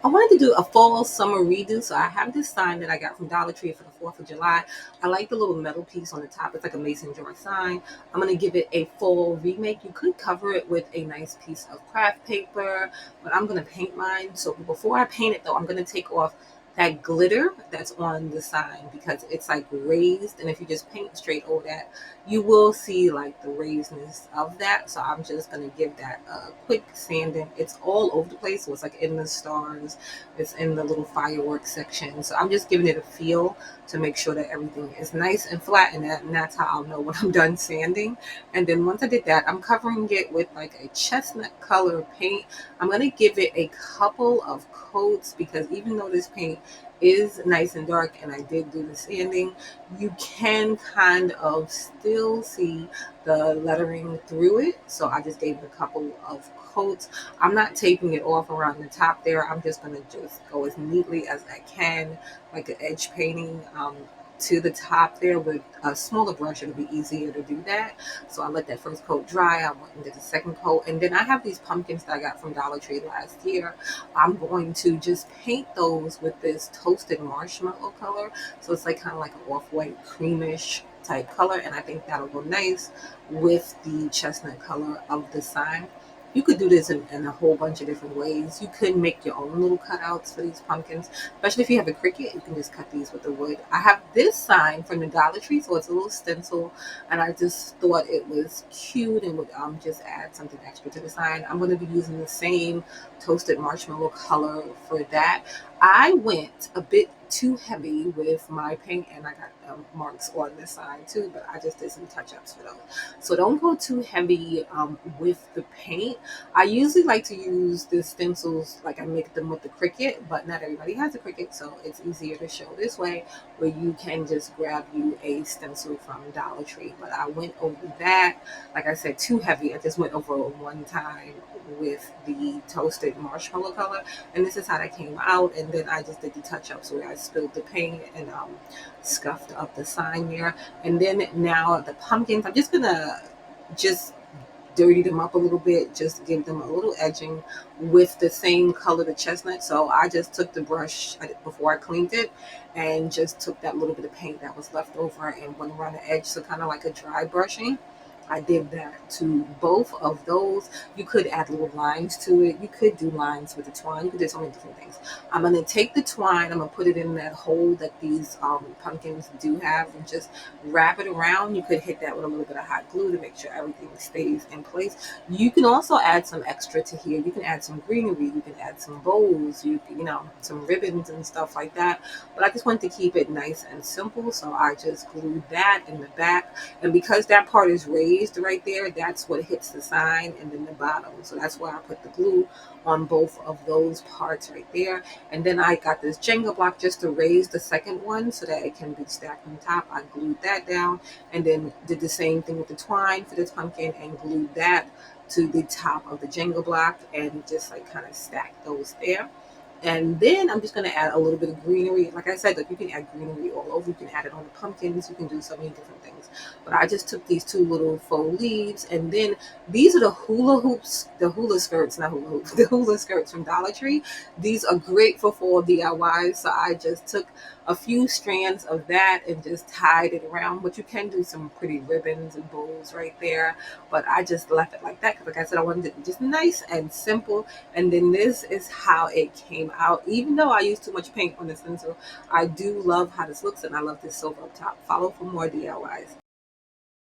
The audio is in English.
I wanted to do a fall summer redo, so I have this sign that I got from Dollar Tree for the 4th of July. I like the little metal piece on the top. It's like a mason jar sign. I'm going to give it a fall remake. You could cover it with a nice piece of craft paper, but I'm going to paint mine. So before I paint it, though, I'm going to take off that glitter that's on the sign because it's like raised, and if you just paint straight over that, you will see like the raisedness of that. So I'm just going to give that a quick sanding. It's all over the place, so it's like in the stars, it's in the little fireworks section. So I'm just giving it a feel to make sure that everything is nice and flat, and that's how I'll know when I'm done sanding. And then once I did that, I'm covering it with like a chestnut color paint. I'm going to give it a couple of coats because even though this paint is nice and dark and I did do the sanding, you can kind of still see the lettering through it. So I just gave it a couple of coats. I'm not taping it off around the top there. I'm just going to just go as neatly as I can, like an edge painting, to the top there with a smaller brush. It'll be easier to do that. So I let that first coat dry. I went and did the second coat. And then I have these pumpkins that I got from Dollar Tree last year. I'm going to just paint those with this toasted marshmallow color. So it's like kind of like an off-white creamish type color. And I think that'll go nice with the chestnut color of the sign. You could do this in a whole bunch of different ways. You could make your own little cutouts for these pumpkins, especially if you have a Cricut. You can just cut these with the wood. I have this sign from the Dollar Tree, so it's a little stencil, and I just thought it was cute and would just add something extra to the sign. I'm going to be using the same toasted marshmallow color for that. I went a bit too heavy with my paint, and I got marks on the side too, but I just did some touch-ups for those. So don't go too heavy with the paint. I usually like to use the stencils, like I make them with the Cricut, but not everybody has a Cricut, so it's easier to show this way where you can just grab you a stencil from Dollar Tree. But I went over that, like I said, too heavy. I just went over it one time with the toasted marshmallow color, and this is how that came out. And then I just did the touch-ups where I spilled the paint and scuffed up the sign there. And then now the pumpkins, I'm just gonna just dirty them up a little bit, just give them a little edging with the same color, the chestnut. So I just took the brush before I cleaned it and just took that little bit of paint that was left over and went around the edge, so kind of like a dry brushing. I did that to both of those. You could add little lines to it. You could do lines with the twine. You could do so many different things. I'm going to take the twine. I'm going to put it in that hole that these pumpkins do have and just wrap it around. You could hit that with a little bit of hot glue to make sure everything stays in place. You can also add some extra to here. You can add some greenery. You can add some bows. Some ribbons and stuff like that. But I just wanted to keep it nice and simple, so I just glued that in the back. And because that part is raised right there, that's what hits the sign and then the bottom. So that's why I put the glue on both of those parts right there. And then I got this Jenga block just to raise the second one so that it can be stacked on top. I glued that down and then did the same thing with the twine for this pumpkin and glued that to the top of the Jenga block and just like kind of stacked those there. And then I'm just going to add a little bit of greenery. Like I said, like you can add greenery all over. You can add it on the pumpkins. You can do so many different things. But I just took these two little faux leaves. And then these are the hula hoops, the hula skirts, not hula hoops, the hula skirts from Dollar Tree. These are great for fall DIYs. So I just took a few strands of that and just tied it around. But you can do some pretty ribbons and bows right there. But I just left it like that because, like I said, I wanted it just nice and simple. And then this is how it came out. Even though I used too much paint on the stencil, I do love how this looks, and I love this silver up top. Follow for more DIYs.